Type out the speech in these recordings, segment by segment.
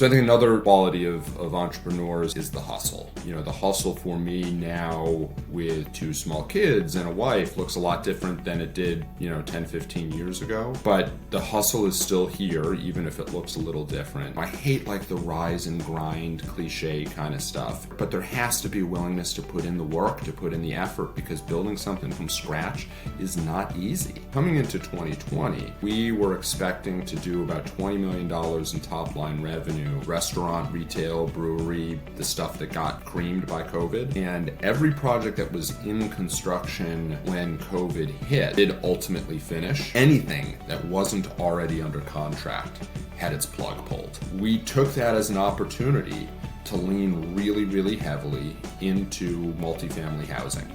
So I think another quality of entrepreneurs is the hustle. The hustle for me now with two small kids and a wife looks a lot different than it did, 10, 15 years ago. But the hustle is still here, even if it looks a little different. I hate the rise and grind cliche kind of stuff, but there has to be a willingness to put in the work, to put in the effort, because building something from scratch is not easy. Coming into 2020, we were expecting to do about $20 million in top line revenue. Restaurant, retail, brewery, the stuff that got creamed by COVID. And every project that was in construction when COVID hit did ultimately finish. Anything that wasn't already under contract had its plug pulled. We took that as an opportunity to lean really, really heavily into multifamily housing.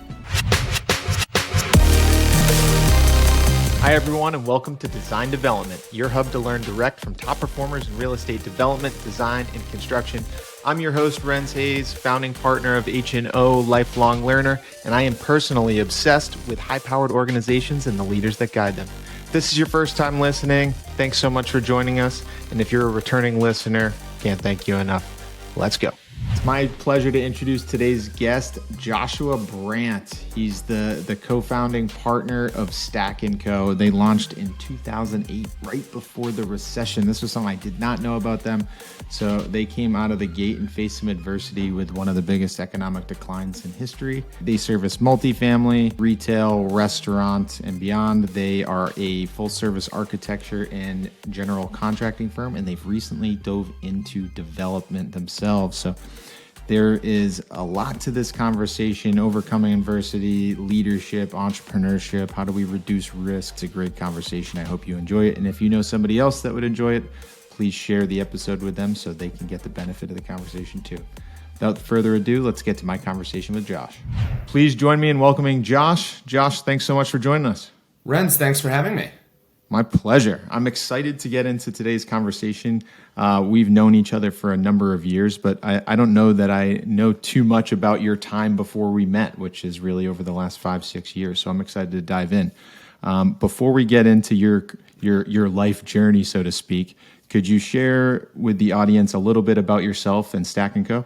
Hi everyone, and welcome to Design Development, your hub to learn direct from top performers in real estate development, design, and construction. I'm your host, Renz Hayes, founding partner of H&O Lifelong Learner, and I am personally obsessed with high-powered organizations and the leaders that guide them. If this is your first time listening, thanks so much for joining us. And if you're a returning listener, can't thank you enough. Let's go. It's my pleasure to introduce today's guest, Joshua Brandt. He's the co-founding partner of Stack & Co. They launched in 2008, right before the recession. This was something I did not know about them. So they came out of the gate and faced some adversity with one of the biggest economic declines in history. They service multifamily, retail, restaurant, and beyond. They are a full-service architecture and general contracting firm, and they've recently dove into development themselves. So there is a lot to this conversation: overcoming adversity, leadership, entrepreneurship. How do we reduce risk? It's a great conversation. I hope you enjoy it. And if you know somebody else that would enjoy it, please share the episode with them so they can get the benefit of the conversation too. Without further ado, let's get to my conversation with Josh. Please join me in welcoming Josh. Josh, thanks so much for joining us. Renz, thanks for having me. My pleasure. I'm excited to get into today's conversation. We've known each other for a number of years, but I don't know that I know too much about your time before we met, which is really over the last 5-6 years. So I'm excited to dive in. Before we get into your life journey, so to speak, could you share with the audience a little bit about yourself and Stack & Co.?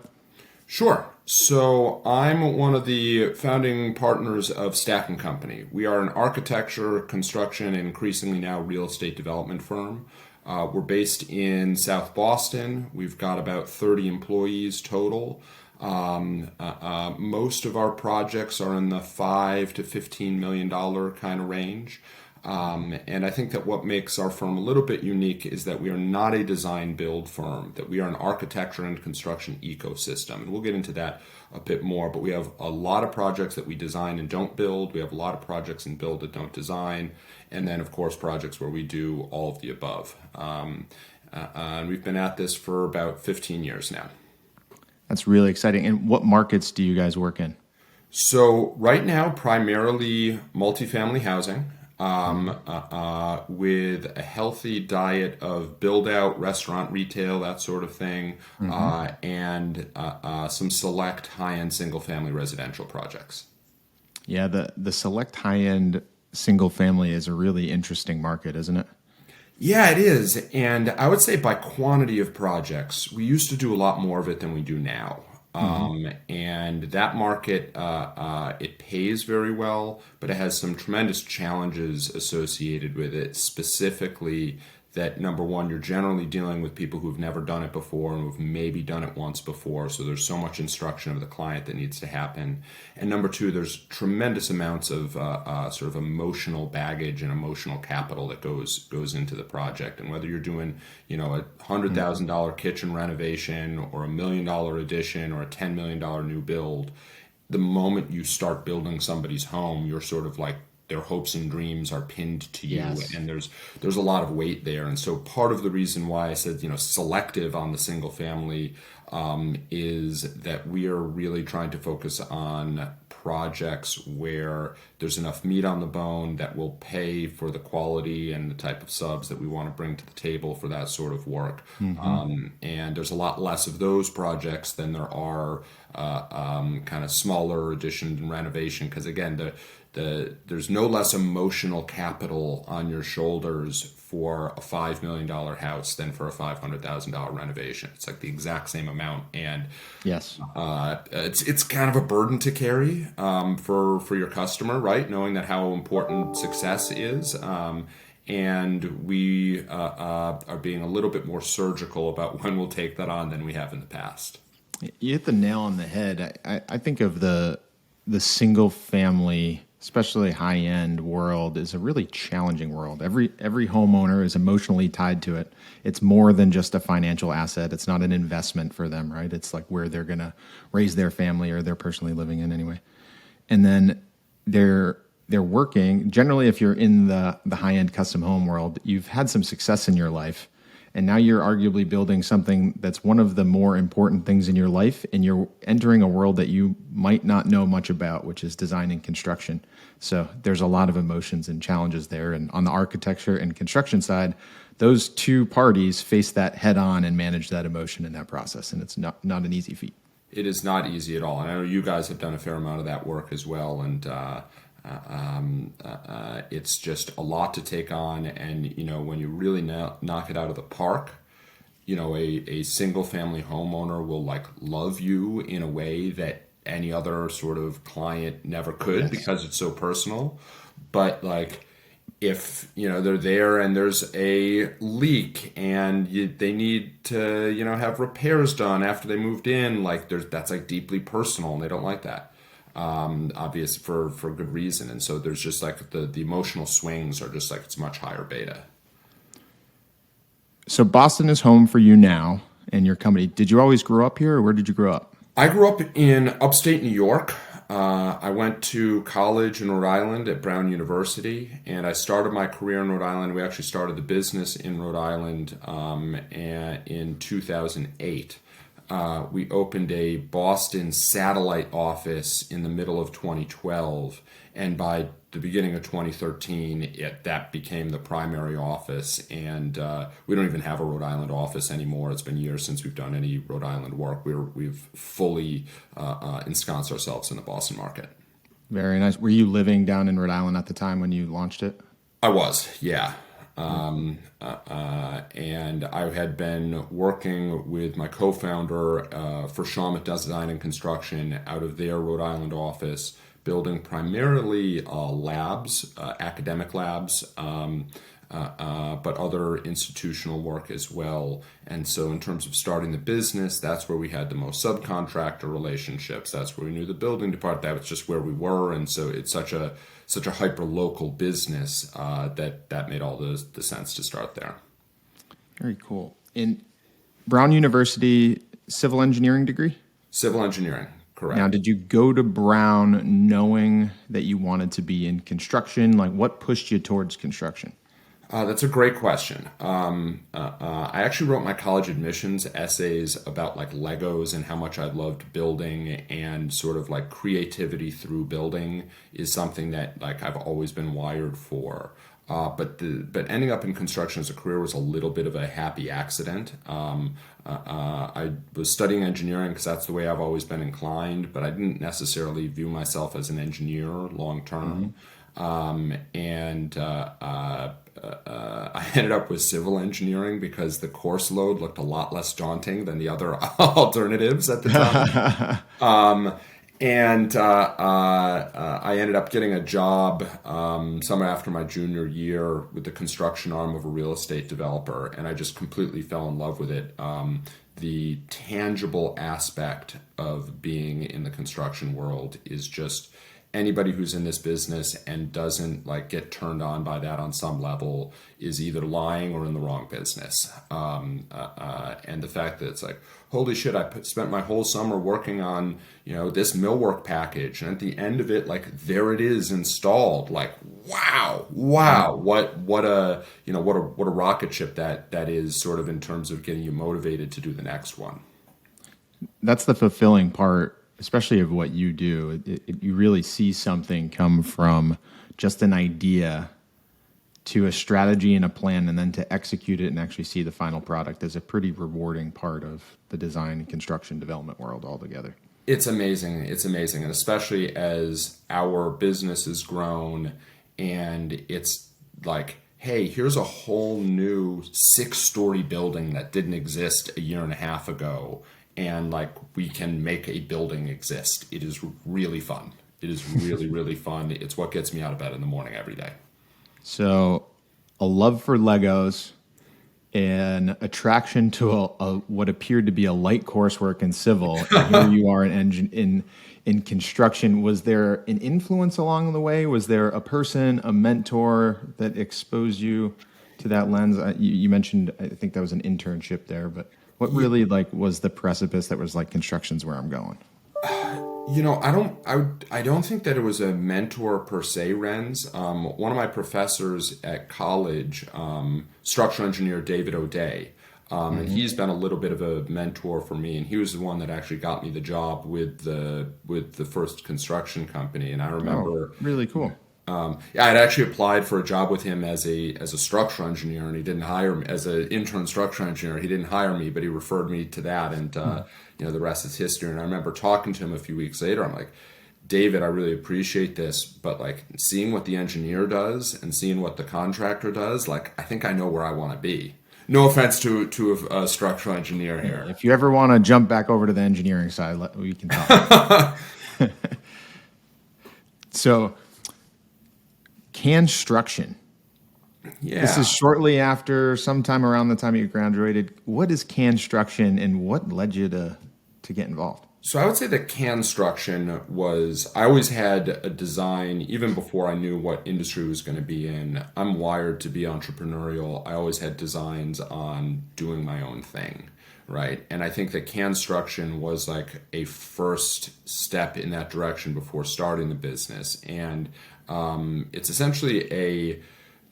Sure. So I'm one of the founding partners of Stack & Company. We are an architecture, construction, and increasingly now real estate development firm. We're based in South Boston. We've got about 30 employees total. Most of our projects are in the $5 to $15 million kind of range. And I think that what makes our firm a little bit unique is that we are not a design build firm, that we are an architecture and construction ecosystem. And we'll get into that a bit more, but we have a lot of projects that we design and don't build. We have a lot of projects in build that don't design. And then, of course, projects where we do all of the above. And we've been at this for about 15 years now. That's really exciting. And what markets do you guys work in? So right now, primarily multifamily housing. With a healthy diet of build out, restaurant, retail, that sort of thing, and some select high-end single-family residential projects. Yeah, the select high-end single-family is a really interesting market, isn't it? Yeah, it is. And I would say by quantity of projects, we used to do a lot more of it than we do now. And that market, it pays very well, but it has some tremendous challenges associated with it, specifically that, number one, you're generally dealing with people who've never done it before and who've maybe done it once before, so there's so much instruction of the client that needs to happen. And number two, there's tremendous amounts of sort of emotional baggage and emotional capital that goes into the project. And whether you're doing, a $100,000 kitchen renovation or $1 million addition or a $10 million new build, the moment you start building somebody's home, you're sort of like, their hopes and dreams are pinned to you, yes. And there's a lot of weight there. And so part of the reason why I said, selective on the single family is that we are really trying to focus on projects where there's enough meat on the bone that will pay for the quality and the type of subs that we want to bring to the table for that sort of work. And there's a lot less of those projects than there are kind of smaller addition and renovation, because again, there's no less emotional capital on your shoulders for a $5 million house than for a $500,000 renovation. It's like the exact same amount, and Yes. it's kind of a burden to carry for your customer, right? Knowing that how important success is. And we are being a little bit more surgical about when we'll take that on than we have in the past. You hit the nail on the head. I think of the single family, especially high end world, is a really challenging world. Every homeowner is emotionally tied to it. It's more than just a financial asset. It's not an investment for them, right? It's like where they're gonna raise their family or they're personally living in anyway. And then they're working. Generally, if you're in the high end custom home world, you've had some success in your life. And now you're arguably building something that's one of the more important things in your life, and you're entering a world that you might not know much about, which is design and construction. So there's a lot of emotions and challenges there. And on the architecture and construction side, those two parties face that head on and manage that emotion in that process. And it's not an easy feat. It is not easy at all. And I know you guys have done a fair amount of that work as well. And it's just a lot to take on. And, when you really knock it out of the park, a single family homeowner will like love you in a way that any other sort of client never could, Yes. because it's so personal. But like, if they're there and there's a leak and they need to have repairs done after they moved in, like that's like deeply personal, and they don't like that, obvious for good reason. And so there's just like the emotional swings are just like, it's much higher beta. So Boston is home for you now and your company. Did you always grow up here, or where did you grow up? I grew up in upstate New York. I went to college in Rhode Island at Brown University, and I started my career in Rhode Island. We actually started the business in Rhode Island in 2008. We opened a Boston satellite office in the middle of 2012, and by the beginning of 2013, that became the primary office. And we don't even have a Rhode Island office anymore. It's been years since we've done any Rhode Island work. We've fully ensconced ourselves in the Boston market. Very nice. Were you living down in Rhode Island at the time when you launched it? I was, yeah. And I had been working with my co-founder for Shawmut Design and Construction out of their Rhode Island office, building primarily labs, academic labs, but other institutional work as well. And so in terms of starting the business, that's where we had the most subcontractor relationships. That's where we knew the building department. That was just where we were. And so it's such a hyper local business that made all the sense to start there. Very cool. In Brown University, civil engineering degree? Civil engineering, correct. Now, did you go to Brown knowing that you wanted to be in construction? Like, what pushed you towards construction? That's a great question. I actually wrote my college admissions essays about like Legos and how much I loved building, and sort of like creativity through building is something that like I've always been wired for. But ending up in construction as a career was a little bit of a happy accident. I was studying engineering because that's the way I've always been inclined, but I didn't necessarily view myself as an engineer long term. I ended up with civil engineering because the course load looked a lot less daunting than the other alternatives at the time. I ended up getting a job summer after my junior year with the construction arm of a real estate developer, and I just completely fell in love with it. The tangible aspect of being in the construction world is just anybody who's in this business and doesn't like get turned on by that on some level is either lying or in the wrong business. And the fact that it's like, holy shit, spent my whole summer working on, this millwork package. And at the end of it, like, there it is installed. Like, wow, what a rocket ship that is, sort of in terms of getting you motivated to do the next one. That's the fulfilling part, especially of what you do. You really see something come from just an idea to a strategy and a plan, and then to execute it and actually see the final product is a pretty rewarding part of the design and construction development world altogether. It's amazing. It's amazing. And especially as our business has grown and it's like, hey, here's a whole new 6-story building that didn't exist a year and a half ago. And like we can make a building exist. It is really fun. It is really, really fun. It's what gets me out of bed in the morning every day. So, a love for Legos, an attraction to what appeared to be a light coursework in civil, and here you are in construction. Was there an influence along the way? Was there a person, a mentor that exposed you to that lens? You mentioned, I think that was an internship there, but what really like was the precipice that was like construction's where I'm going? I don't think that it was a mentor per se, Renz. One of my professors at college, structural engineer David O'Day, and he's been a little bit of a mentor for me, and he was the one that actually got me the job with the first construction company. And I remember, really cool. yeah, I'd actually applied for a job with him as a structural engineer, and he didn't hire me as an intern structural engineer. He didn't hire me, but he referred me to that, and the rest is history. And I remember talking to him a few weeks later. I'm like, David, I really appreciate this, but like seeing what the engineer does and seeing what the contractor does, like I think I know where I want to be. No offense to a structural engineer here. If you ever want to jump back over to the engineering side, we can talk. So, construction. Yeah. This is shortly after, sometime around the time you graduated. What is construction, and what led you to get involved? So I would say that construction was, I always had a design, even before I knew what industry was going to be in. I'm wired to be entrepreneurial. I always had designs on doing my own thing, right? And I think that construction was like a first step in that direction before starting the business. And it's essentially a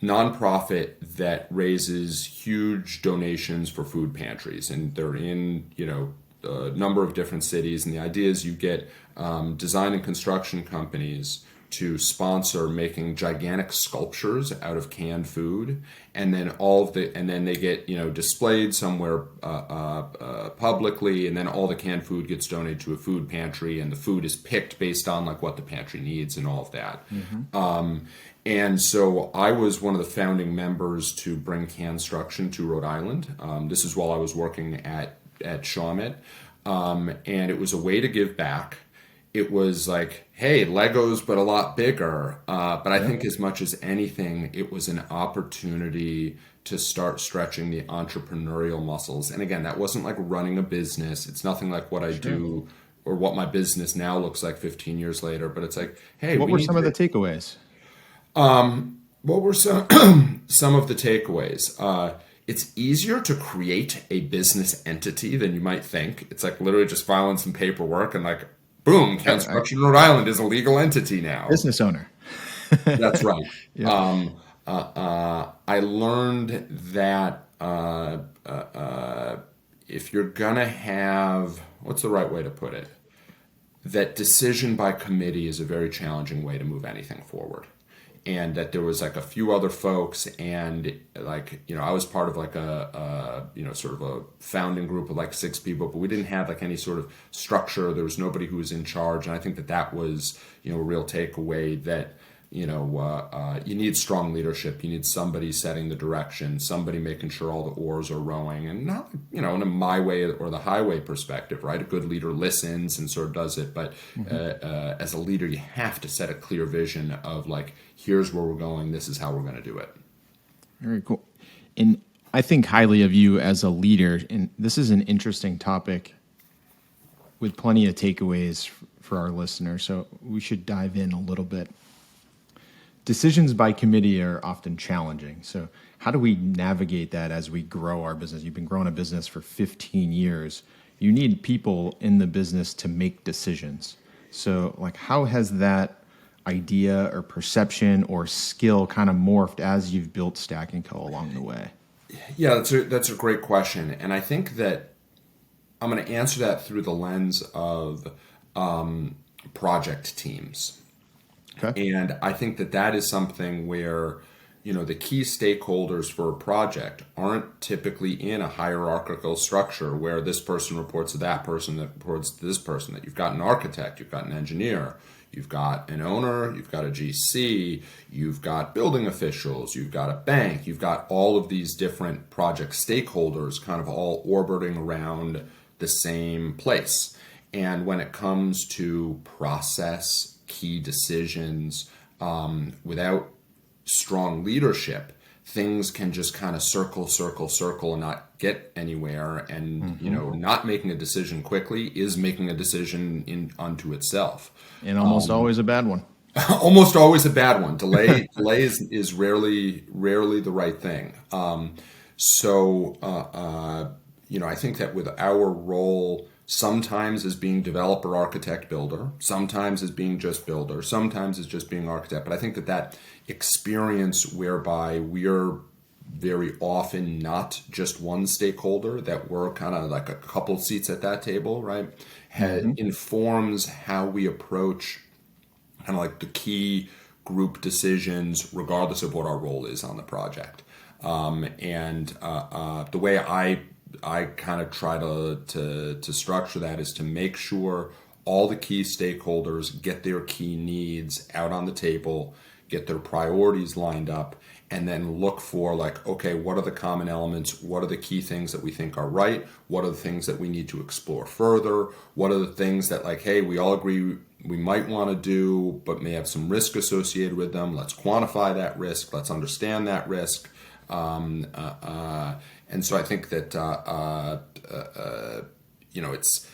nonprofit that raises huge donations for food pantries, and they're in, a number of different cities. And the idea is you get design and construction companies to sponsor making gigantic sculptures out of canned food, and then they get displayed somewhere publicly, and then all the canned food gets donated to a food pantry, and the food is picked based on like what the pantry needs and all of that. And so I was one of the founding members to bring construction to Rhode Island. This is while I was working at Shawmut, and it was a way to give back. It was like, hey, Legos, but a lot bigger. But I think as much as anything, it was an opportunity to start stretching the entrepreneurial muscles. And again, that wasn't like running a business. It's nothing like what I do or what my business now looks like 15 years later. But it's like, hey, what were some of the takeaways? What were some of the takeaways? It's easier to create a business entity than you might think. It's like literally just filing some paperwork and like, boom, Construction Rhode Island is a legal entity now. Business owner. That's right. I learned that if you're going to have, what's the right way to put it? That decision by committee is a very challenging way to move anything forward. And that there was like a few other folks, and like, I was part of like a sort of a founding group of like 6 people, but we didn't have like any sort of structure. There was nobody who was in charge. And I think that was, a real takeaway that, you need strong leadership. You need somebody setting the direction, somebody making sure all the oars are rowing, and not, in a my way or the highway perspective, right? A good leader listens and sort of does it. But as a leader, you have to set a clear vision of like, here's where we're going. This is how we're going to do it. Very cool. And I think highly of you as a leader, and this is an interesting topic with plenty of takeaways for our listeners. So we should dive in a little bit. Decisions by committee are often challenging. So how do we navigate that as we grow our business? You've been growing a business for 15 years. You need people in the business to make decisions. So like, how has that idea or perception or skill kind of morphed as you've built Stack & Co. along the way? Yeah, that's a great question. And I think that I'm going to answer that through the lens of project teams. Okay. And I think that is something where, the key stakeholders for a project aren't typically in a hierarchical structure where this person reports to that person that reports to this person. That you've got an architect, you've got an engineer, you've got an owner, you've got a GC, you've got building officials, you've got a bank, you've got all of these different project stakeholders kind of all orbiting around the same place. And when it comes to process, key decisions, without strong leadership, things can just kind of circle and not get anywhere. And not making a decision quickly is making a decision in unto itself, and almost always a bad one. almost always a bad one. Delay is rarely the right thing. I think that with our role, sometimes as being developer, architect, builder, sometimes as being just builder, sometimes as just being architect. But I think that experience whereby we're very often not just one stakeholder, that we're kind of like a couple seats at that table, right, informs how we approach kind of like the key group decisions, regardless of what our role is on the project. The way I kind of try to structure that is to make sure all the key stakeholders get their key needs out on the table, get their priorities lined up, and then look for like, okay, what are the common elements? What are the key things that we think are right? What are the things that we need to explore further? What are the things that like, hey, we all agree we might want to do, but may have some risk associated with them. Let's quantify that risk. Let's understand that risk. And so I think that it's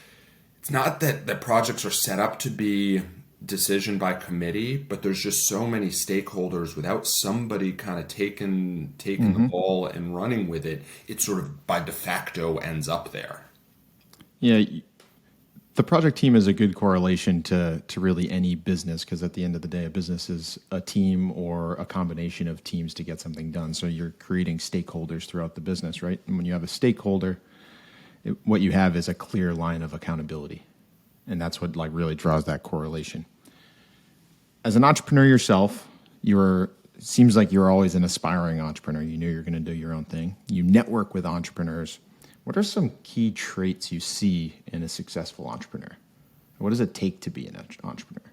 not that the projects are set up to be decision by committee, but there's just so many stakeholders. Without somebody kind of taking the ball and running with it, it sort of by de facto ends up there. Yeah, the project team is a good correlation to really any business, because at the end of the day, a business is a team or a combination of teams to get something done. So you're creating stakeholders throughout the business, right? And when you have a stakeholder, what you have is a clear line of accountability. And that's what like really draws that correlation. As an entrepreneur yourself, seems like you're always an aspiring entrepreneur. You know you're going to do your own thing. You network with entrepreneurs. What are some key traits you see in a successful entrepreneur? What does it take to be an entrepreneur?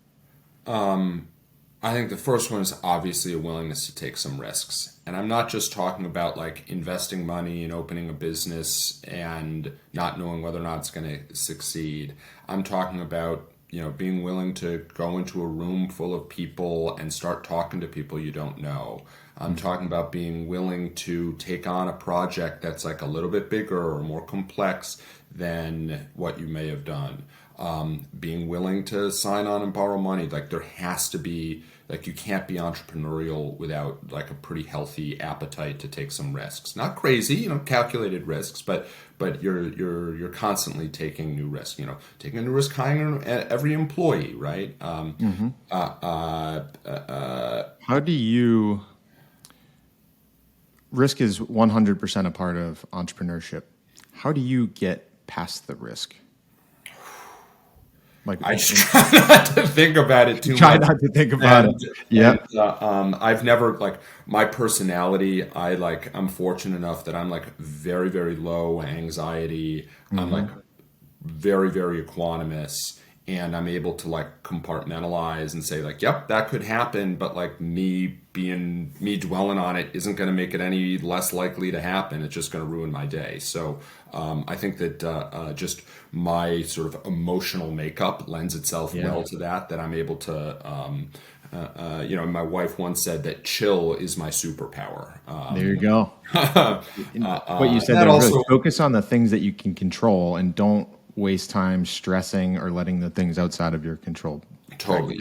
I think the first one is obviously a willingness to take some risks. And I'm not just talking about like investing money and opening a business and not knowing whether or not it's going to succeed. I'm talking about, being willing to go into a room full of people and start talking to people you don't know. I'm talking about being willing to take on a project that's like a little bit bigger or more complex than what you may have done. Being willing to sign on and borrow money. Like there has to be, like you can't be entrepreneurial without like a pretty healthy appetite to take some risks. Not crazy, calculated risks, but you're constantly taking new risks. Taking a new risk hiring every employee, right? How do you... Risk is 100% a part of entrepreneurship. How do you get past the risk? Like I just try not to think about it too much. Try not to think about it. Yeah. I've never like my personality. I'm fortunate enough that I'm like very, very low anxiety. I'm like very, very equanimous, and I'm able to like compartmentalize and say like, yep, that could happen, but like me dwelling on it isn't going to make it any less likely to happen. It's just going to ruin my day. So I think that just my sort of emotional makeup lends itself well to that I'm able to, my wife once said that chill is my superpower. There you go. What you said there, also, really focus on the things that you can control and don't waste time stressing or letting the things outside of your control. Totally.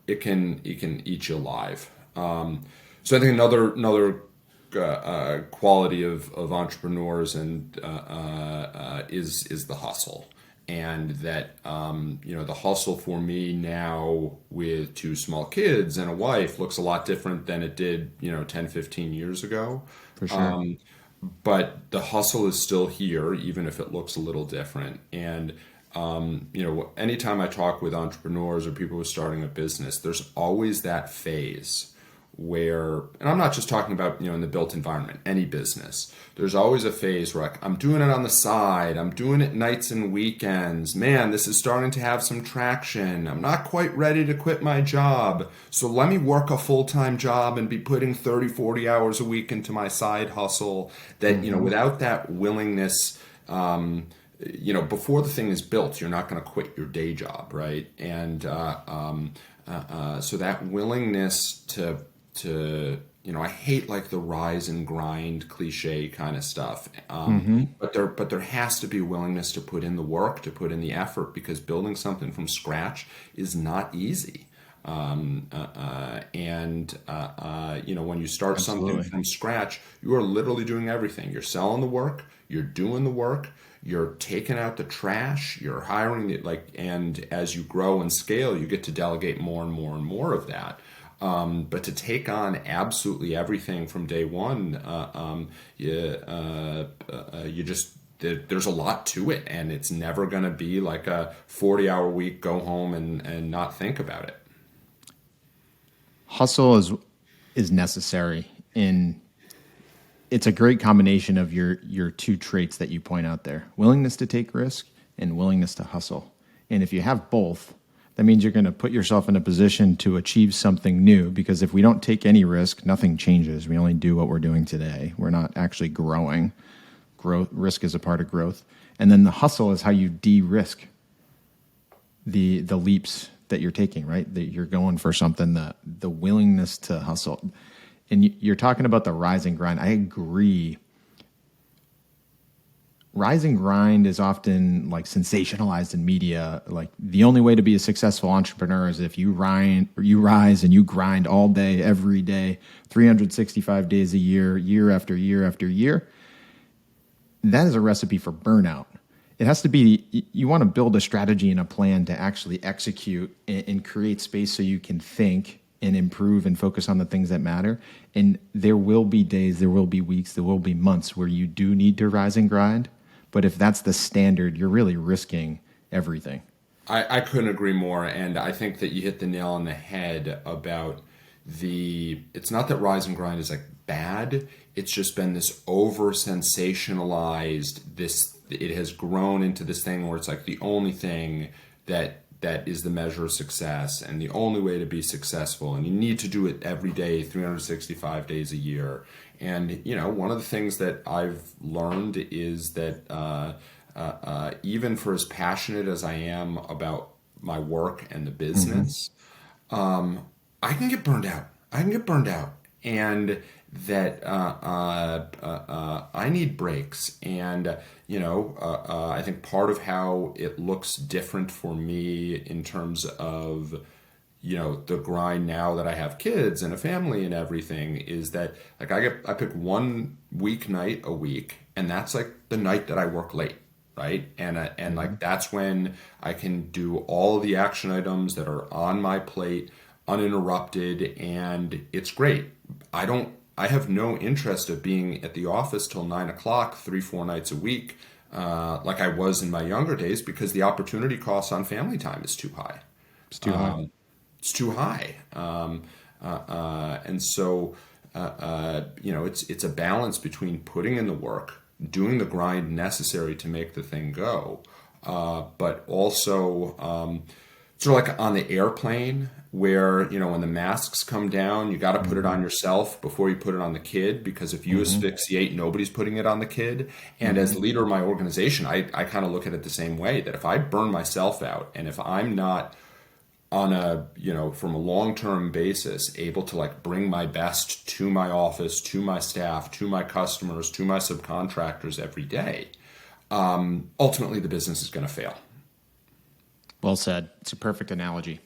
It can eat you alive. So I think another quality of entrepreneurs and is the hustle, and that the hustle for me now with two small kids and a wife looks a lot different than it did 10, 15 years ago. For sure. But the hustle is still here, even if it looks a little different. And anytime I talk with entrepreneurs or people who are starting a business, there's always that phase where, and I'm not just talking about, in the built environment, any business. There's always a phase where I'm doing it on the side. I'm doing it nights and weekends. Man, this is starting to have some traction. I'm not quite ready to quit my job. So let me work a full-time job and be putting 30, 40 hours a week into my side hustle. That, without that willingness, before the thing is built, you're not going to quit your day job, right? And so that willingness to I hate like the rise and grind cliche kind of stuff, but there has to be a willingness to put in the work, to put in the effort, because building something from scratch is not easy. When you start something from scratch, you are literally doing everything. You're selling the work, you're doing the work, you're taking out the trash, you're hiring it, and as you grow and scale, you get to delegate more and more and more of that. But to take on absolutely everything from day one, there's a lot to it, and it's never going to be like a 40-hour week, go home and not think about it. Hustle is necessary, and it's a great combination of your two traits that you point out there: willingness to take risk and willingness to hustle. And if you have both, that means you're going to put yourself in a position to achieve something new, because if we don't take any risk, nothing changes. We only do what we're doing today. We're not actually growing. Risk is a part of growth. And then the hustle is how you de-risk the leaps that you're taking, right? That you're going for something, the willingness to hustle. And you're talking about the rise and grind. I agree. Rise and grind is often like sensationalized in media. Like the only way to be a successful entrepreneur is if you rise and you grind all day, every day, 365 days a year, year after year after year. That is a recipe for burnout. It has to be, you want to build a strategy and a plan to actually execute and create space so you can think and improve and focus on the things that matter. And there will be days, there will be weeks, there will be months where you do need to rise and grind. But if that's the standard, you're really risking everything. I couldn't agree more. And I think that you hit the nail on the head about it's not that rise and grind is like bad. It's just been this over sensationalized, it has grown into this thing where it's like the only thing that is the measure of success and the only way to be successful. And you need to do it every day, 365 days a year. And, one of the things that I've learned is that even for as passionate as I am about my work and the business, I can get burned out. And that I need breaks. And, I think part of how it looks different for me in terms of, the grind now that I have kids and a family and everything is that like I pick one weeknight a week, and that's like the night that I work late. Right. And like, that's when I can do all the action items that are on my plate uninterrupted. And it's great. I have no interest of being at the office till 9 o'clock, 3-4 nights a week, like I was in my younger days, because the opportunity cost on family time is too high. It's too high. It's too high. And so, it's a balance between putting in the work, doing the grind necessary to make the thing go, but also sort of like on the airplane where, when the masks come down, you got to put it on yourself before you put it on the kid, because if you asphyxiate, nobody's putting it on the kid. And as leader of my organization, I kind of look at it the same way, that if I burn myself out and if I'm not on from a long-term basis, able to like bring my best to my office, to my staff, to my customers, to my subcontractors every day, ultimately the business is going to fail. Well said. It's a perfect analogy.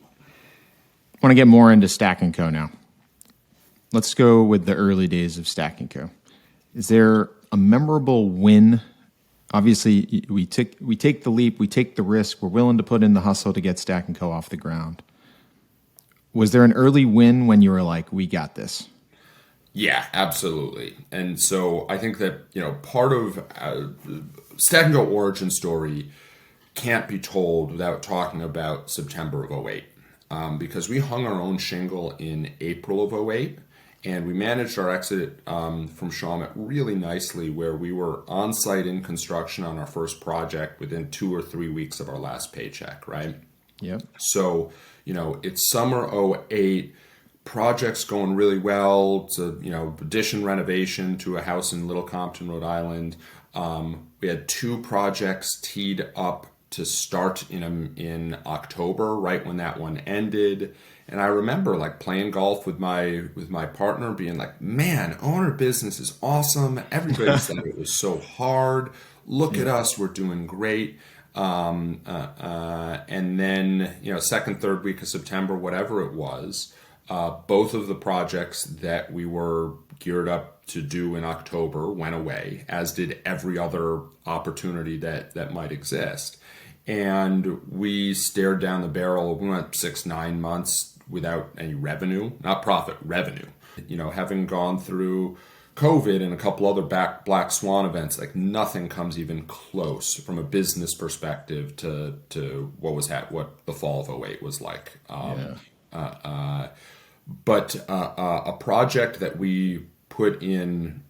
I want to get more into Stack & Co. now. Let's go with the early days of Stack & Co. Is there a memorable win? Obviously, we take the leap, we take the risk, we're willing to put in the hustle to get Stack & Co. off the ground. Was there an early win when you were like, we got this? Yeah, absolutely. And so I think that, part of Stack & Co. origin story can't be told without talking about September of '08. because we hung our own shingle in April of '08. And we managed our exit from Shawmut really nicely, where we were on site in construction on our first project within 2 or 3 weeks of our last paycheck, right? Yep. So, it's summer '08, project's going really well. It's a, addition renovation to a house in Little Compton, Rhode Island. We had two projects teed up to start in October, right when that one ended. And I remember like playing golf with my partner, being like, "Man, owner business is awesome. Everybody said it was so hard. Look at us, we're doing great." And then second, third week of September, whatever it was, both of the projects that we were geared up to do in October went away, as did every other opportunity that might exist. And we stared down the barrel. We went 6, 9 months without any revenue, not profit, revenue. Having gone through COVID and a couple other black swan events, like nothing comes even close from a business perspective to what the fall of '08 was like. But a project that we put in,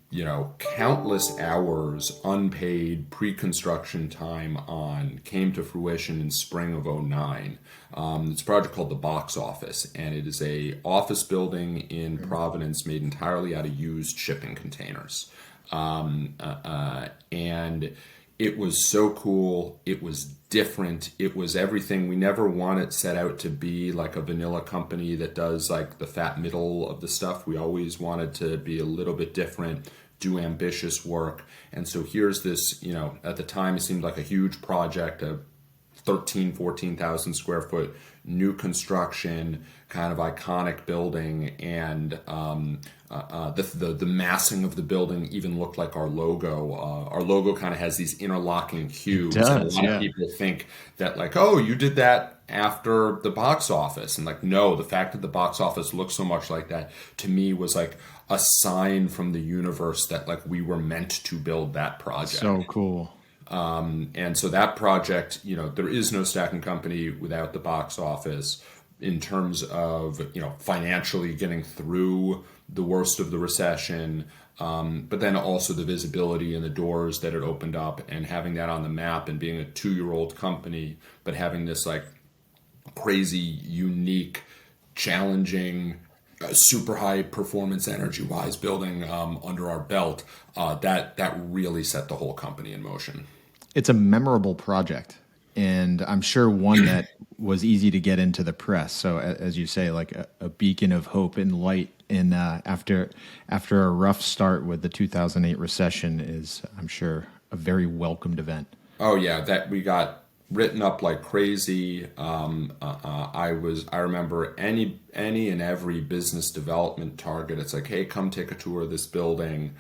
countless hours, unpaid pre-construction time on, came to fruition in spring of '09. It's a project called the Box Office, and it is a office building in Providence made entirely out of used shipping containers. And it was so cool. It was different. It was everything. We never wanted set out to be like a vanilla company that does like the fat middle of the stuff. We always wanted to be a little bit different, do ambitious work. And so here's this, at the time it seemed like a huge project, a 14,000 square foot new construction, kind of iconic building, and the massing of the building even looked like our logo. Our logo kind of has these interlocking cubes, and a lot of people think that like, oh, you did that after the Box Office, and like, no, the fact that the Box Office looks so much like that to me was like a sign from the universe that like we were meant to build that project. So cool. And so that project, there is no stacking company without the Box Office in terms of, financially getting through the worst of the recession, but then also the visibility and the doors that it opened up, and having that on the map, and being a 2-year-old company, but having this like crazy, unique, challenging, super high performance energy wise building under our belt, that really set the whole company in motion. It's a memorable project, and I'm sure one that was easy to get into the press. So as you say, like a beacon of hope and light in after a rough start with the 2008 recession is, I'm sure, a very welcomed event. Oh yeah, that we got written up like crazy. I remember any and every business development target. It's like, hey, come take a tour of this building.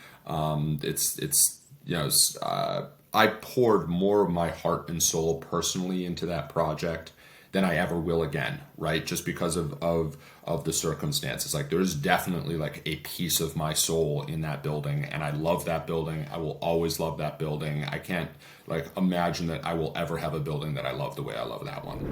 I poured more of my heart and soul personally into that project than I ever will again, right? Just because of the circumstances. Like there's definitely like a piece of my soul in that building, and I love that building. I will always love that building. I can't like imagine that I will ever have a building that I love the way I love that one.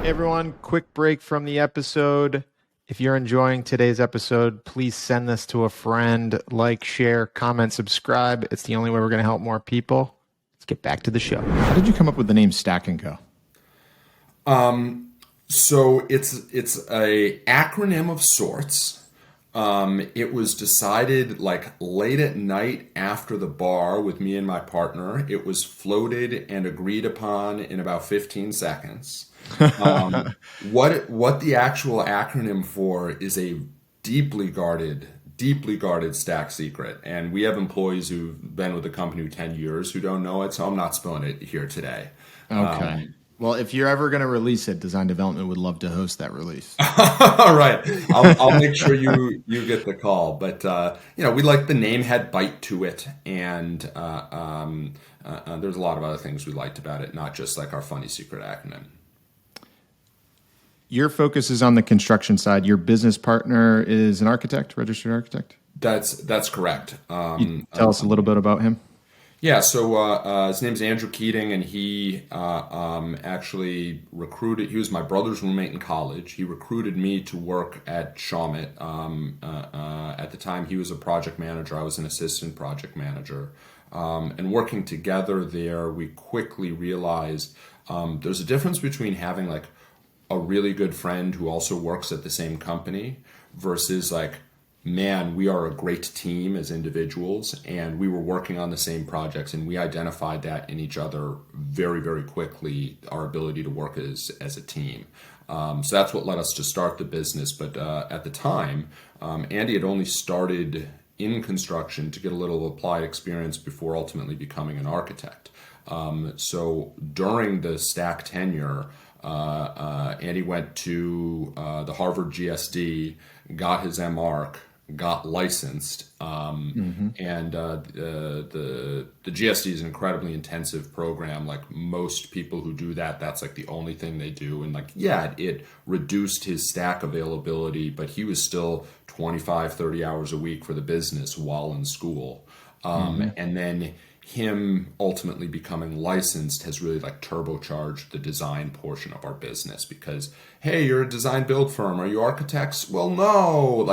Hey everyone, quick break from the episode. If you're enjoying today's episode, please send this to a friend, like, share, comment, subscribe. It's the only way we're going to help more people. Let's get back to the show. How did you come up with the name Stack & Co? So it's a acronym of sorts. It was decided like late at night after the bar with me and my partner. It was floated and agreed upon in about 15 seconds. What the actual acronym for is a deeply guarded stack secret. And we have employees who've been with the company 10 years who don't know it, so I'm not spilling it here today. Okay. Well, if you're ever going to release it, Design Development would love to host that release. All right. I'll make sure you get the call. But, we like the name had bite to it. And there's a lot of other things we liked about it, not just like our funny secret acronym. Your focus is on the construction side. Your business partner is an architect, registered architect? That's correct. Can you tell us a little bit about him? Yeah, so his name's Andrew Keating, and he actually recruited. He was my brother's roommate in college. He recruited me to work at Shawmut. At the time, he was a project manager. I was an assistant project manager. And working together there, we quickly realized there's a difference between having like a really good friend who also works at the same company versus like, man, we are a great team as individuals, and we were working on the same projects, and we identified that in each other very, very quickly, our ability to work as a team. So that's what led us to start the business. But at the time, Andy had only started in construction to get a little applied experience before ultimately becoming an architect. So during the Stack tenure, Andy went to the Harvard GSD, got his embark, got licensed, and the GSD is an incredibly intensive program. Like most people who do that, that's like the only thing they do. And like, yeah, it reduced his stack availability, but he was still 25, 30 hours a week for the business while in school. And then him ultimately becoming licensed has really like turbocharged the design portion of our business because, hey, you're a design build firm. Are you architects? Well, no.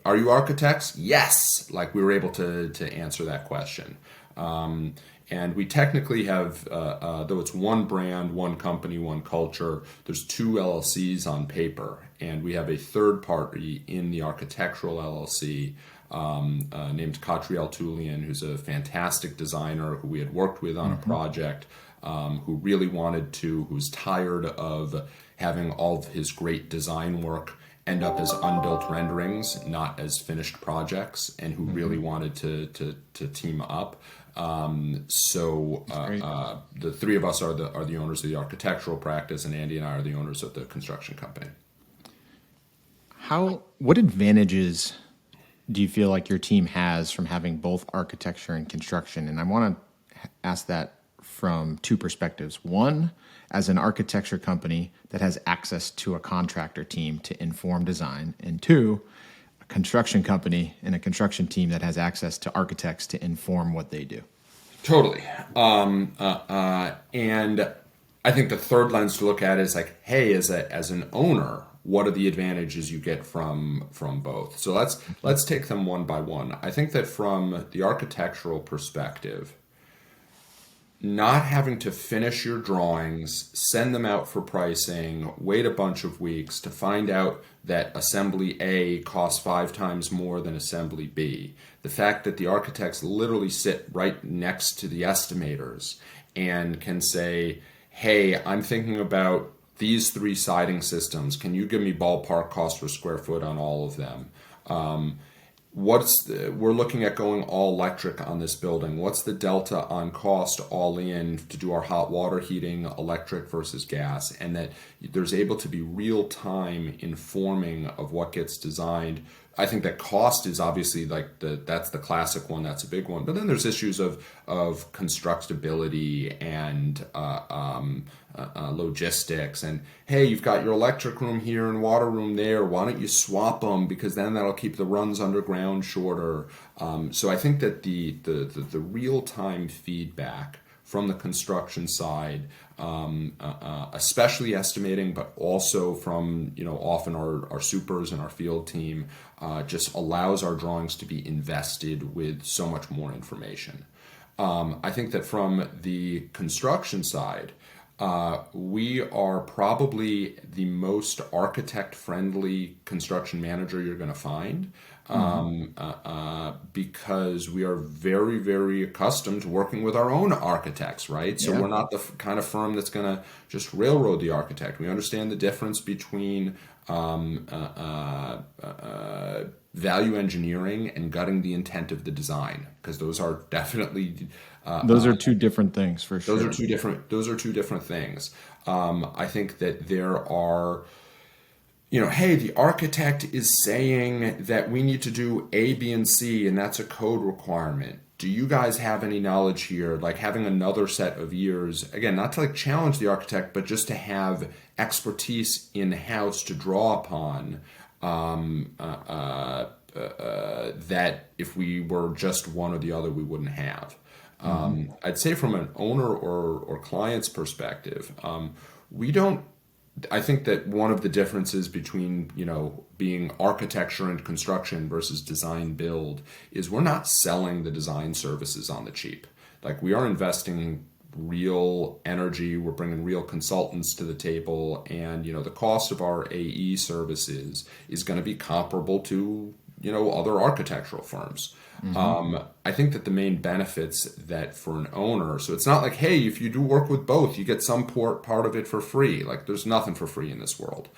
Are you architects? Yes. Like we were able to answer that question. And we technically have, though it's one brand, one company, one culture, there's two LLCs on paper. And we have a third party in the architectural LLC named Catriel Tulian, who's a fantastic designer who we had worked with on a project, who really who's tired of having all of his great design work end up as unbuilt renderings, not as finished projects, and who really wanted to team up. The three of us are the owners of the architectural practice, and Andy and I are the owners of the construction company. What advantages do you feel like your team has from having both architecture and construction? And I want to ask that from two perspectives. One, as an architecture company that has access to a contractor team to inform design. And two, a construction company and a construction team that has access to architects to inform what they do. Totally. And I think the third lens to look at is like, hey, as an owner, what are the advantages you get from both? So let's take them one by one. I think that from the architectural perspective, not having to finish your drawings, send them out for pricing, wait a bunch of weeks to find out that assembly A costs 5 times more than assembly B. The fact that the architects literally sit right next to the estimators and can say, hey, I'm thinking about these 3 siding systems. Can you give me ballpark cost per square foot on all of them? We're looking at going all electric on this building. What's the delta on cost all in to do our hot water heating, electric versus gas? And that there's able to be real time informing of what gets designed. I think that cost is obviously like that's the classic one. That's a big one. But then there's issues of constructability and logistics. And hey, you've got your electric room here and water room there. Why don't you swap them? Because then that'll keep the runs underground shorter. So I think that the real time feedback from the construction side, especially estimating, but also from often our supers and our field team, just allows our drawings to be invested with so much more information. I think that from the construction side, we are probably the most architect-friendly construction manager you're going to find, because we are very, very accustomed to working with our own architects, right? So we're not the kind of firm that's going to just railroad the architect. We understand the difference between value engineering and gutting the intent of the design, because those are definitely those are two different things for sure. Those are two different things. I think that there are, hey, the architect is saying that we need to do A, B, and C, and that's a code requirement. Do you guys have any knowledge here? Like having another set of ears, again, not to like challenge the architect, but just to have expertise in-house to draw upon, that if we were just one or the other, we wouldn't have. Mm-hmm. I'd say from an owner or client's perspective, we don't. I think that one of the differences between, being architecture and construction versus design build is we're not selling the design services on the cheap. Like, we are investing real energy, we're bringing real consultants to the table, and the cost of our AE services is going to be comparable to other architectural firms. Mm-hmm. I think that the main benefits that for an owner, so it's not like, hey, if you do work with both, you get some part of it for free. Like, there's nothing for free in this world.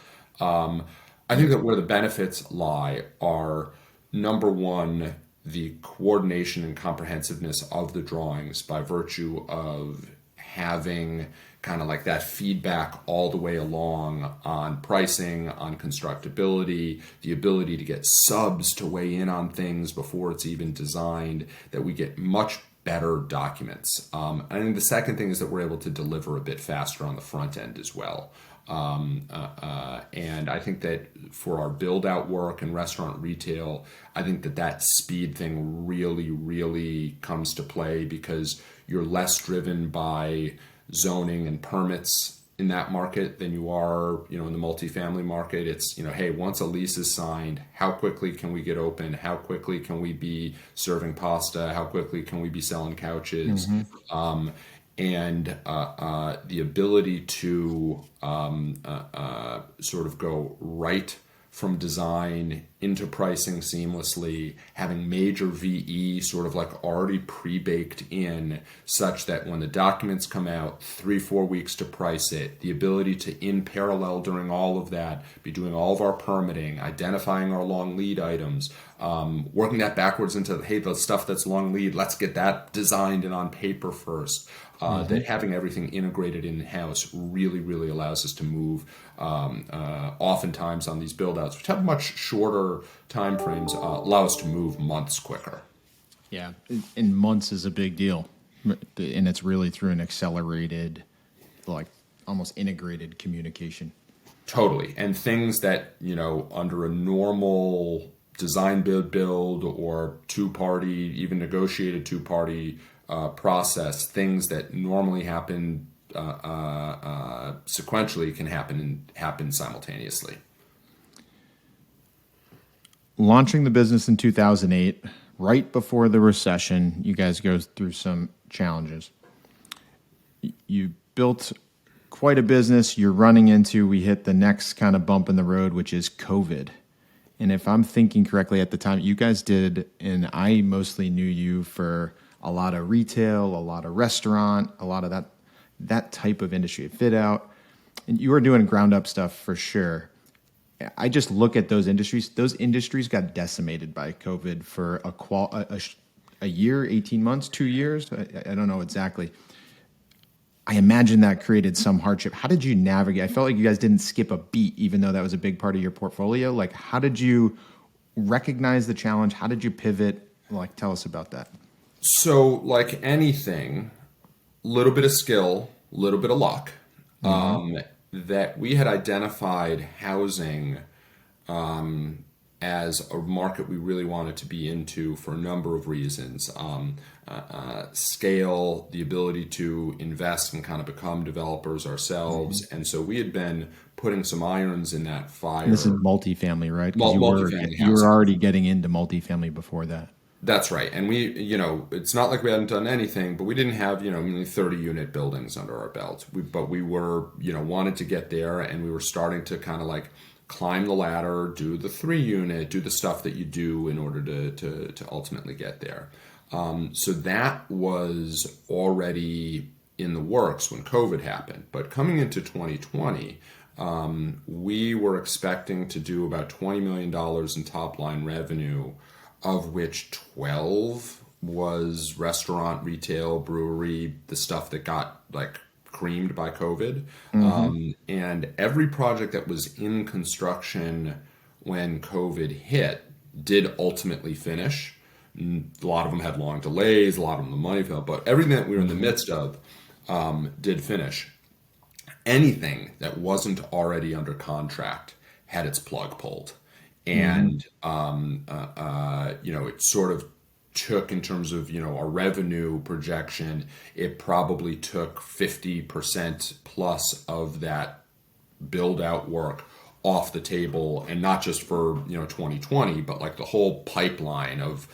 I think that where the benefits lie are, number one, the coordination and comprehensiveness of the drawings by virtue of having kind of like that feedback all the way along on pricing, on constructability, the ability to get subs to weigh in on things before it's even designed, that we get much better documents. I think the second thing is that we're able to deliver a bit faster on the front end as well. And I think that for our build out work and restaurant retail, I think that speed thing really, really comes to play, because you're less driven by zoning and permits in that market than you are, in the multifamily market. It's, hey, once a lease is signed, how quickly can we get open? How quickly can we be serving pasta? How quickly can we be selling couches? And the ability to sort of go right from design into pricing seamlessly, having major VE sort of like already pre-baked in, such that when the documents come out, 3-4 weeks to price it, the ability to, in parallel during all of that, be doing all of our permitting, identifying our long lead items, working that backwards into, hey, the stuff that's long lead, let's get that designed and on paper first. That having everything integrated in-house really, really allows us to move, oftentimes on these build-outs, which have much shorter time frames, allow us to move months quicker. Yeah, and months is a big deal, and it's really through an accelerated, like almost integrated communication. Totally. And things that, under a normal design build or two-party, even negotiated two-party process, things that normally happen sequentially can happen simultaneously. Launching the business in 2008, right before the recession, you guys go through some challenges. You built quite a business. You're running into, we hit the next kind of bump in the road, which is COVID. And if I'm thinking correctly at the time, you guys did, and I mostly knew you for a lot of retail, a lot of restaurant, a lot of that type of industry, fit out. And you were doing ground up stuff for sure. I just look at those industries. Those industries got decimated by COVID for a year, 18 months, 2 years. I don't know exactly. I imagine that created some hardship. How did you navigate? I felt like you guys didn't skip a beat, even though that was a big part of your portfolio. Like, how did you recognize the challenge? How did you pivot? Like, tell us about that. So, like anything, a little bit of skill, a little bit of luck. That we had identified housing as a market we really wanted to be into for a number of reasons. Scale, the ability to invest and kind of become developers ourselves. And so we had been putting some irons in that fire. And this is multifamily, right? Because Multifamily you were housing. already getting into multifamily before that. That's right. And we, it's not like we hadn't done anything, but we didn't have, 30 unit buildings under our belt. But we were, wanted to get there, and we were starting to kind of like climb the ladder, do the 3 unit, do the stuff that you do in order to ultimately get there. So that was already in the works when COVID happened. But coming into 2020, we were expecting to do about $20 million in top line revenue, of which 12 was restaurant, retail, brewery, the stuff that got like creamed by COVID. And every project that was in construction when COVID hit did ultimately finish. A lot of them had long delays, a lot of them the money fell, but everything that we were in the midst of did finish. Anything that wasn't already under contract had its plug pulled. And, it sort of took in terms of, our revenue projection, it probably took 50% plus of that build out work off the table, and not just for 2020, but like the whole pipeline of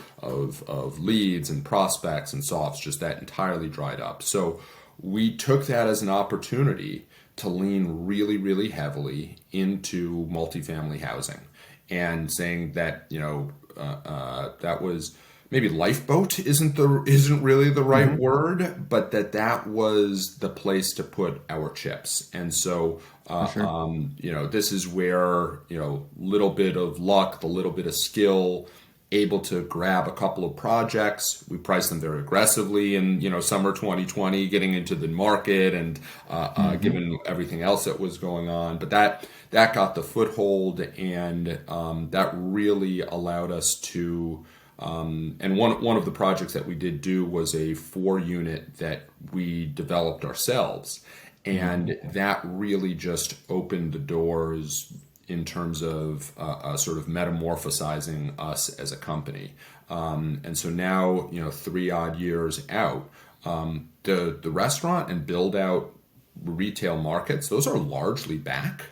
leads and prospects and softs, just that entirely dried up. So we took that as an opportunity to lean really, really heavily into multifamily housing, and saying that that was maybe lifeboat isn't really the right word, but that was the place to put our chips. And so For sure. this is where little bit of luck, the little bit of skill, able to grab a couple of projects. We priced them very aggressively in summer 2020, getting into the market, and given everything else that was going on. But that got the foothold, and that really allowed us to. And one of the projects that we did do was a 4-unit that we developed ourselves, and that really just opened the doors in terms of sort of metamorphosizing us as a company. And so now, 3 odd years out, the restaurant and build out retail markets, those are largely back.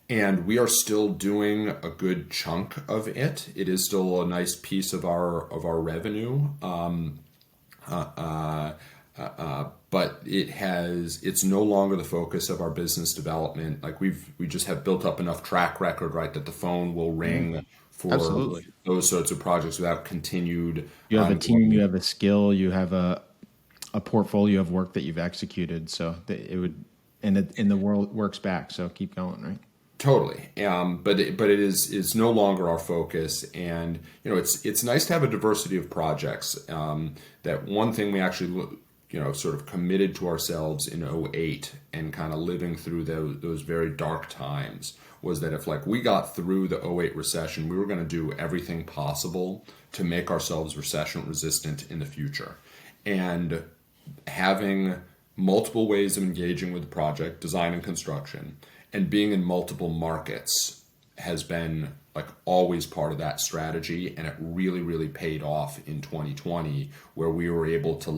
And we are still doing a good chunk of it. It is still a nice piece of our revenue. But it's no longer the focus of our business development. Like we just have built up enough track record, right, that the phone will ring for Absolutely. those sorts of projects without continued You have a team, you ongoing. have a skill, you have a portfolio of work that you've executed. So that it would, and the world works back. So keep going, right? Totally, but it is no longer our focus, and it's nice to have a diversity of projects. That one thing we actually sort of committed to ourselves in '08, and kind of living through those very dark times, was that if like we got through the '08 recession, we were going to do everything possible to make ourselves recession resistant in the future, and having multiple ways of engaging with the project, design and construction, and being in multiple markets has been like always part of that strategy. And it really, really paid off in 2020, where we were able to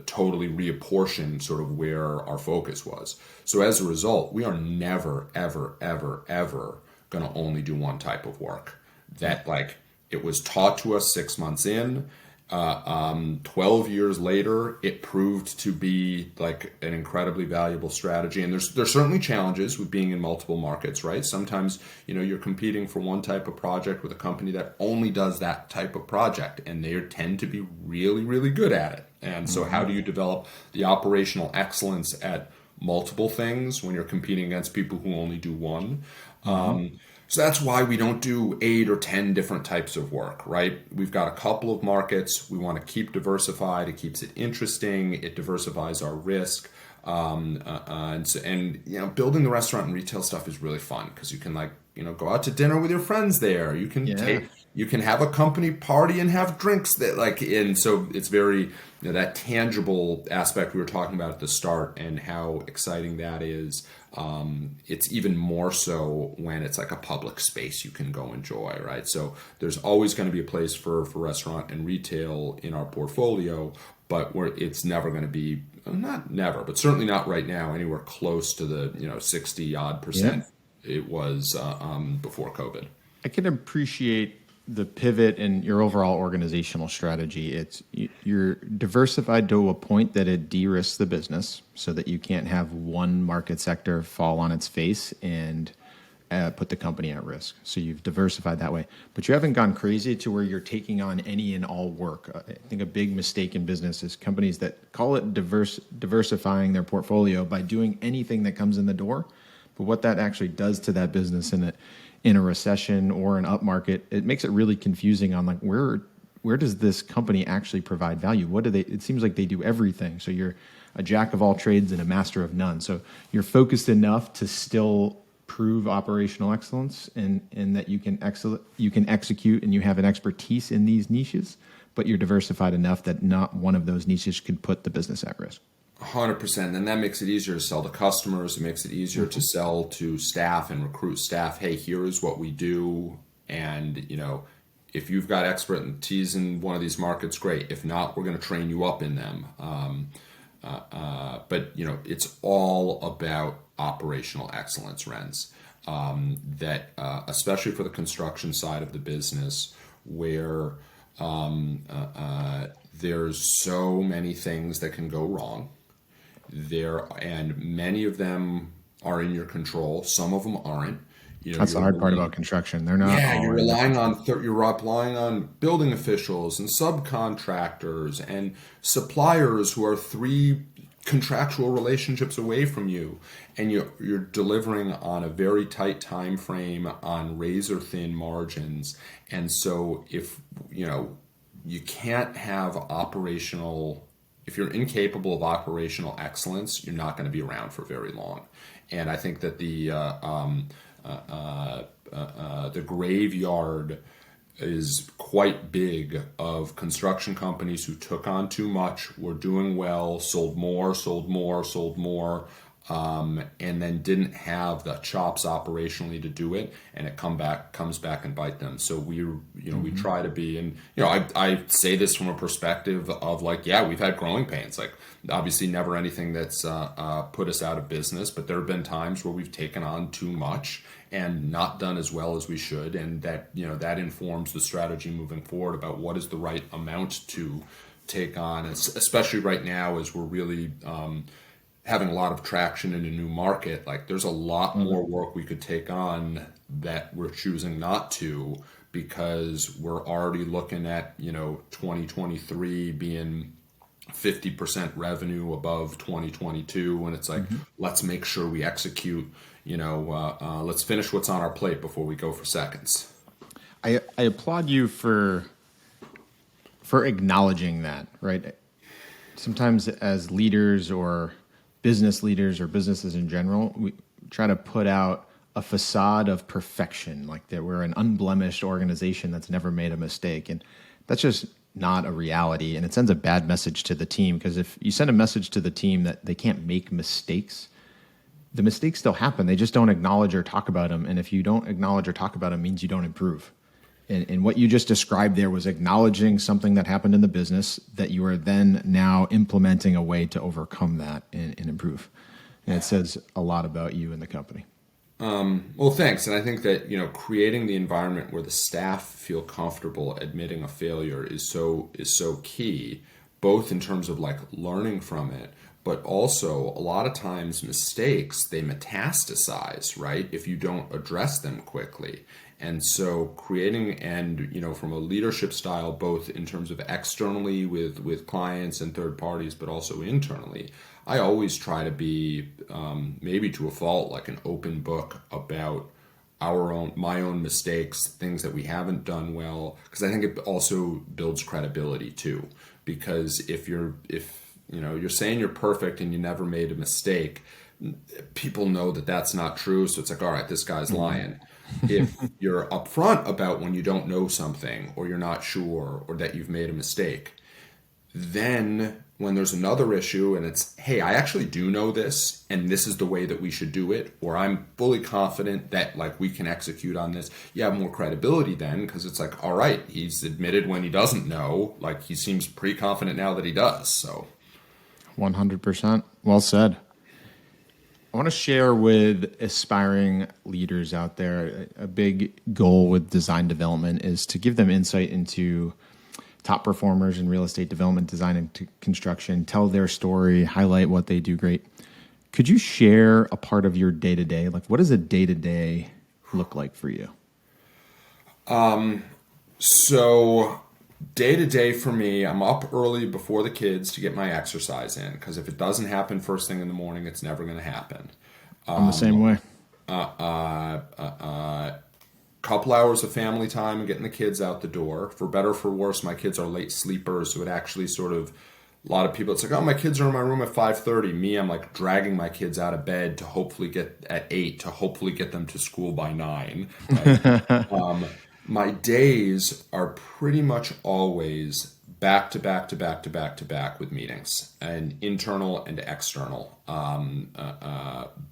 totally reapportion sort of where our focus was. So as a result, we are never, ever, ever, ever going to only do one type of work. That like it was taught to us 6 months in. 12 years later, it proved to be like an incredibly valuable strategy. And there's certainly challenges with being in multiple markets, right? Sometimes, you're competing for one type of project with a company that only does that type of project, and they tend to be really, really good at it. And so how do you develop the operational excellence at multiple things when you're competing against people who only do one? So that's why we don't do 8 or 10 different types of work, right? We've got a couple of markets. We want to keep diversified. It keeps it interesting. It diversifies our risk. Building the restaurant and retail stuff is really fun because you can go out to dinner with your friends there. You can Yeah. you can have a company party and have drinks and so it's very, that tangible aspect we were talking about at the start and how exciting that is. It's even more so when it's like a public space you can go enjoy, right? So there's always going to be a place for restaurant and retail in our portfolio, but it's never going to be, not never, but certainly not right now, anywhere close to the 60 odd percent it was before COVID. I can appreciate the pivot and your overall organizational strategy. You're diversified to a point that it de-risks the business so that you can't have one market sector fall on its face and put the company at risk. So you've diversified that way, but you haven't gone crazy to where you're taking on any and all work. I think a big mistake in business is companies that call it diversifying their portfolio by doing anything that comes in the door. But what that actually does to that business in a recession or an up market, it makes it really confusing on like where does this company actually provide value? What do they? It seems like they do everything. So you're a jack of all trades and a master of none. So you're focused enough to still prove operational excellence and that you can execute and you have an expertise in these niches, but you're diversified enough that not one of those niches could put the business at risk. 100%. And that makes it easier to sell to customers. It makes it easier to sell to staff and recruit staff. Hey, here is what we do. And, if you've got expertise in one of these markets, great. If not, we're going to train you up in them. But it's all about operational excellence, Renz. That especially for the construction side of the business, where there's so many things that can go wrong. And many of them are in your control. Some of them aren't. That's the hard part about construction. They're not Yeah, all you're in your relying control. on you're relying on building officials and subcontractors and suppliers who are three contractual relationships away from you, and you're delivering on a very tight time frame on razor thin margins. And so if you can't have operational, if you're incapable of operational excellence, you're not going to be around for very long. And I think that the graveyard is quite big of construction companies who took on too much, were doing well, sold more, and then didn't have the chops operationally to do it, and it comes back and bite them. So we try to be, and I say this from a perspective of like, yeah, we've had growing pains, like obviously never anything that's put us out of business, but there have been times where we've taken on too much and not done as well as we should, and that that informs the strategy moving forward about what is the right amount to take on, especially right now as we're really having a lot of traction in a new market. Like there's a lot more work we could take on that we're choosing not to, because we're already looking at 2023 being 50% revenue above 2022, and it's like, let's make sure we execute. Let's finish what's on our plate before we go for seconds. I applaud you for acknowledging that, right? Sometimes as leaders or business leaders or businesses in general, we try to put out a facade of perfection, like that we're an unblemished organization that's never made a mistake. And that's just not a reality. And it sends a bad message to the team, because if you send a message to the team that they can't make mistakes, the mistakes still happen. They just don't acknowledge or talk about them. And if you don't acknowledge or talk about them, means you don't improve. And what you just described there was acknowledging something that happened in the business that you are then now implementing a way to overcome that and improve. And it says a lot about you and the company. Well, thanks. And I think that, creating the environment where the staff feel comfortable admitting a failure is so key, both in terms of like learning from it, but also a lot of times mistakes, they metastasize, right? If you don't address them quickly. And so creating, and from a leadership style, both in terms of externally with clients and third parties, but also internally, I always try to be, maybe to a fault, like an open book about my own mistakes, things that we haven't done well, because I think it also builds credibility too. Because if you're saying you're perfect and you never made a mistake, people know that that's not true. So it's like, all right, this guy's lying. If you're upfront about when you don't know something, or you're not sure, or that you've made a mistake, then when there's another issue and it's, hey, I actually do know this, and this is the way that we should do it, or I'm fully confident that like we can execute on this, you have more credibility then, because it's like, all right, he's admitted when he doesn't know, like he seems pretty confident now that he does. So 100%. Well said. I want to share with aspiring leaders out there, a big goal with design development is to give them insight into top performers in real estate development, design, and construction, tell their story, highlight what they do great. Could you share a part of your day-to-day? Like, what does a day-to-day look like for you? So day to day for me, I'm up early before the kids to get my exercise in, because if it doesn't happen first thing in the morning, it's never going to happen. I'm the same way. Couple hours of family time and getting the kids out the door. For better or for worse, my kids are late sleepers, so it actually sort of, a lot of people, it's like, oh, my kids are in my room at 5:30. Me, I'm like dragging my kids out of bed to hopefully get at 8, to hopefully get them to school by 9. Right? My days are pretty much always back to back to back to back to back with meetings, and internal and external,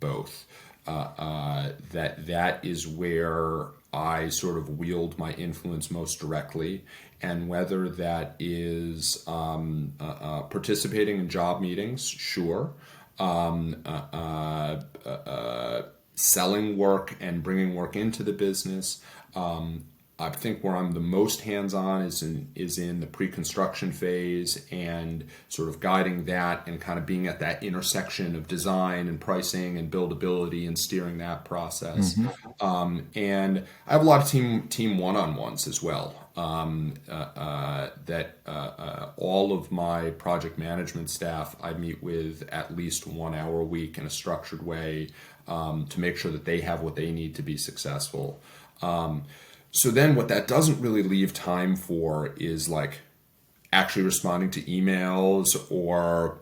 both. That is where I sort of wield my influence most directly, and whether that is participating in job meetings, sure, um, uh, uh, selling work and bringing work into the business. I think where I'm the most hands-on is in the pre-construction phase and sort of guiding that and kind of being at that intersection of design and pricing and buildability and steering that process. And I have a lot of team one-on-ones as well. That all of my project management staff I meet with at least 1 hour a week in a structured way, to make sure that they have what they need to be successful. So then what that doesn't really leave time for is like actually responding to emails or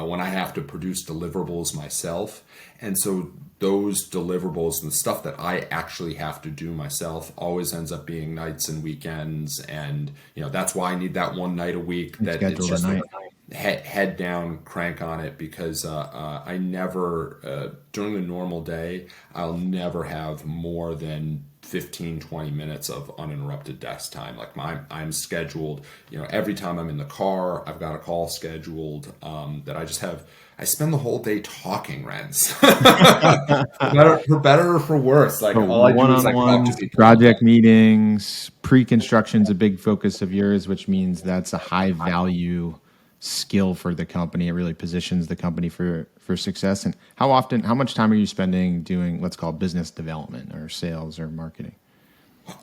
when I have to produce deliverables myself. And so those deliverables and the stuff that I actually have to do myself always ends up being nights and weekends. And, that's why I need that one night a week that it's just like head down, crank on it, because I never, during the normal day, I'll never have more than 15-20 minutes of uninterrupted desk time. Like I'm scheduled, every time I'm in the car, I've got a call scheduled, that I spend the whole day talking, Renz. For better or for worse. Like all I do is like talk to One-on-ones, people. project meetings, pre-construction's a big focus of yours, which means that's a high value skill for the company. It really positions the company for success. And how much time are you spending doing, let's call it business development or sales or marketing?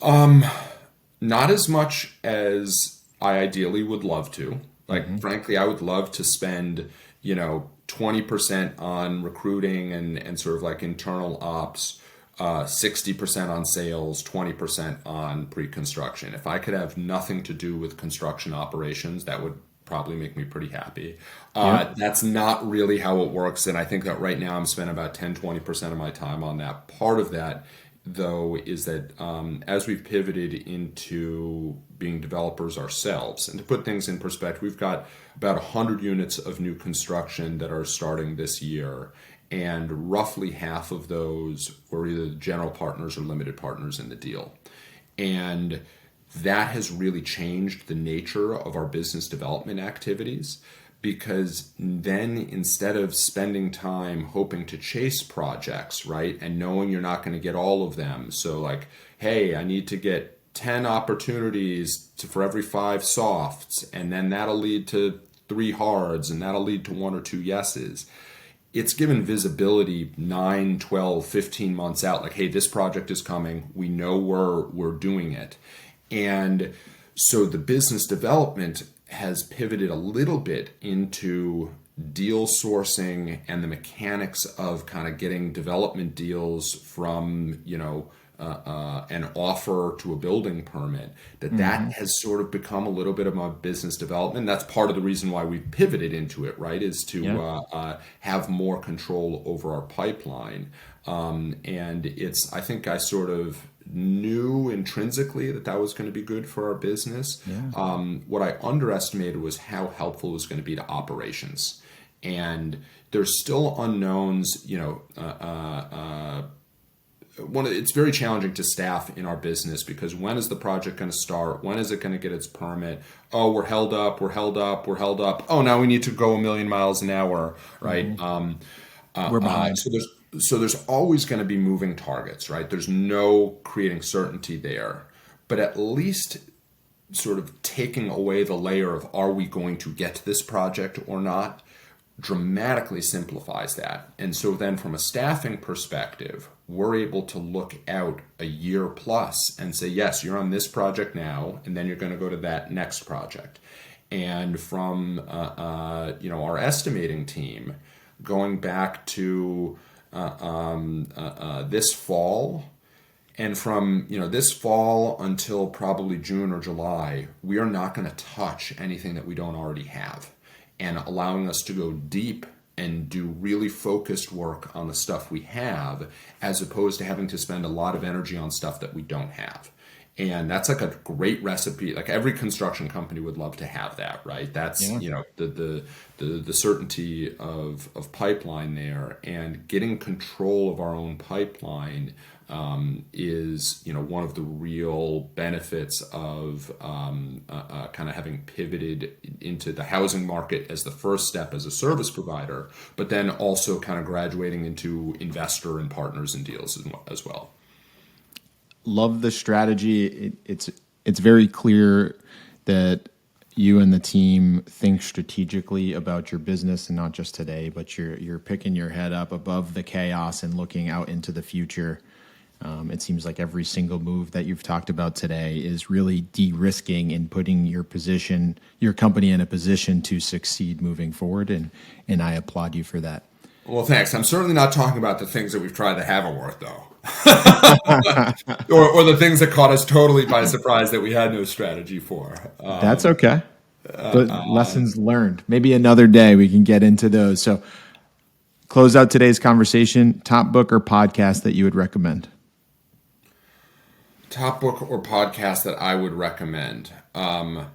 Not as much as I ideally would love to. Like, frankly, I would love to spend, 20% on recruiting and sort of like internal ops, 60% on sales, 20% on pre-construction. If I could have nothing to do with construction operations, that would probably make me pretty happy. That's not really how it works. And I think that right now I'm spending about 10-20% of my time on that. Part of that, though, is that as we've pivoted into being developers ourselves, and to put things in perspective, we've got about 100 units of new construction that are starting this year. And roughly half of those were either general partners or limited partners in the deal. And that has really changed the nature of our business development activities, because then instead of spending time hoping to chase projects, right, and knowing you're not going to get all of them, so like, hey, I need to get 10 opportunities for every 5 softs, and then that'll lead to 3 hards, and that'll lead to 1 or 2 yeses. It's given visibility 9, 12, 15 months out, like, hey, this project is coming. We know we're doing it. And so the business development has pivoted a little bit into deal sourcing and the mechanics of kind of getting development deals from, an offer to a building permit. That has sort of become a little bit of my business development. That's part of the reason why we pivoted into it, right? Is to have more control over our pipeline. And I think I sort of knew intrinsically that was going to be good for our business. What I underestimated was how helpful it was going to be to operations. And there's still unknowns, it's very challenging to staff in our business, because when is the project going to start? When is it going to get its permit? Oh, we're held up. Oh, now we need to go 1,000,000 miles an hour, right? We're behind. So there's always going to be moving targets, right? There's no creating certainty there, but at least sort of taking away the layer of, are we going to get this project or not, dramatically simplifies that. And so then from a staffing perspective, we're able to look out a year plus and say, yes, you're on this project now, and then you're going to go to that next project. And from our estimating team, going back to this fall, and from this fall until probably June or July, we are not going to touch anything that we don't already have, and allowing us to go deep and do really focused work on the stuff we have, as opposed to having to spend a lot of energy on stuff that we don't have. And that's like a great recipe. Like every construction company would love to have that, right? That's the certainty of pipeline there, and getting control of our own pipeline is, one of the real benefits of kind of having pivoted into the housing market as the first step as a service provider, but then also kind of graduating into investor and partners in deals as well. Love the strategy. It's very clear that you and the team think strategically about your business, and not just today, but you're picking your head up above the chaos and looking out into the future. It seems like every single move that you've talked about today is really de-risking and putting your company in a position to succeed moving forward, and I applaud you for that. Well, thanks. I'm certainly not talking about the things that we've tried that haven't worked, though. or the things that caught us totally by surprise that we had no strategy for. That's okay. But lessons learned. Maybe another day we can get into those. So close out today's conversation. Top book or podcast that you would recommend? Top book or podcast that I would recommend. I'm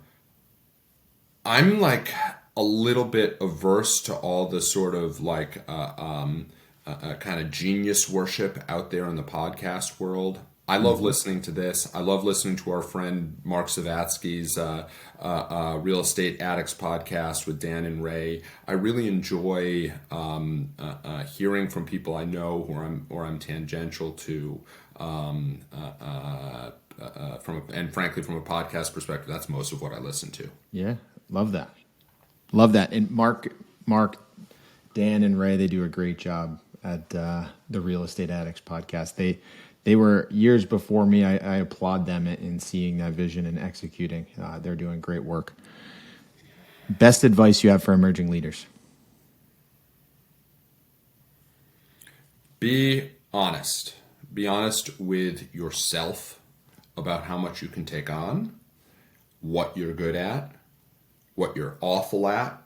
like a little bit averse to all the sort of like kind of genius worship out there in the podcast world. I love listening to this. I love listening to our friend Mark Savatsky's Real Estate Addicts podcast with Dan and Ray. I really enjoy hearing from people I know or I'm tangential to. And frankly, from a podcast perspective, that's most of what I listen to. Yeah, love that. Love that. And Mark, Dan, and Ray, they do a great job at the Real Estate Addicts podcast. They were years before me. I applaud them in seeing that vision and executing. They're doing great work. Best advice you have for emerging leaders? Be honest. Be honest with yourself about how much you can take on, what you're good at, what you're awful at,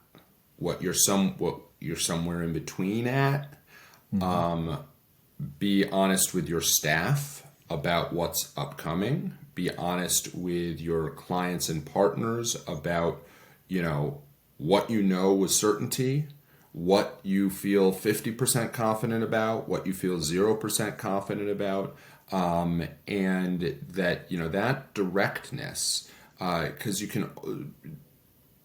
what you're somewhere in between at. Be honest with your staff about what's upcoming. Be honest with your clients and partners about, what you know with certainty, what you feel 50% confident about, what you feel 0% confident about, and that, that directness, because you can,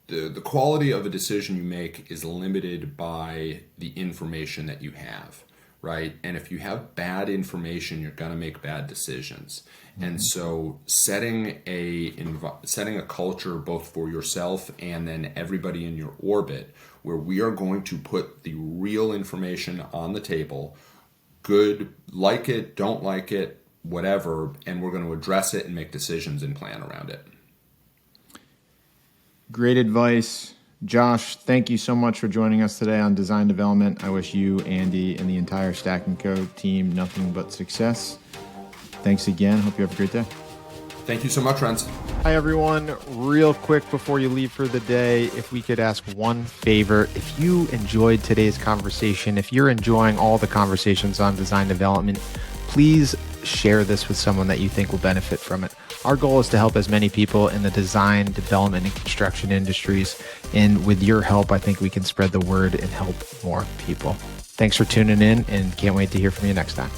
the quality of a decision you make is limited by the information that you have. Right. And if you have bad information, you're going to make bad decisions. Mm-hmm. And so setting a culture both for yourself and then everybody in your orbit, where we are going to put the real information on the table, good, like it, don't like it, whatever, and we're going to address it and make decisions and plan around it. Great advice. Josh, thank you so much for joining us today on Design Development. I wish you, Andy, and the entire Stack & Co. team nothing but success. Thanks again. Hope you have a great day. Thank you so much, Renz. Hi, everyone. Real quick before you leave for the day, if we could ask one favor. If you enjoyed today's conversation, if you're enjoying all the conversations on design development, please share this with someone that you think will benefit from it. Our goal is to help as many people in the design, development, and construction industries. And with your help, I think we can spread the word and help more people. Thanks for tuning in, and can't wait to hear from you next time.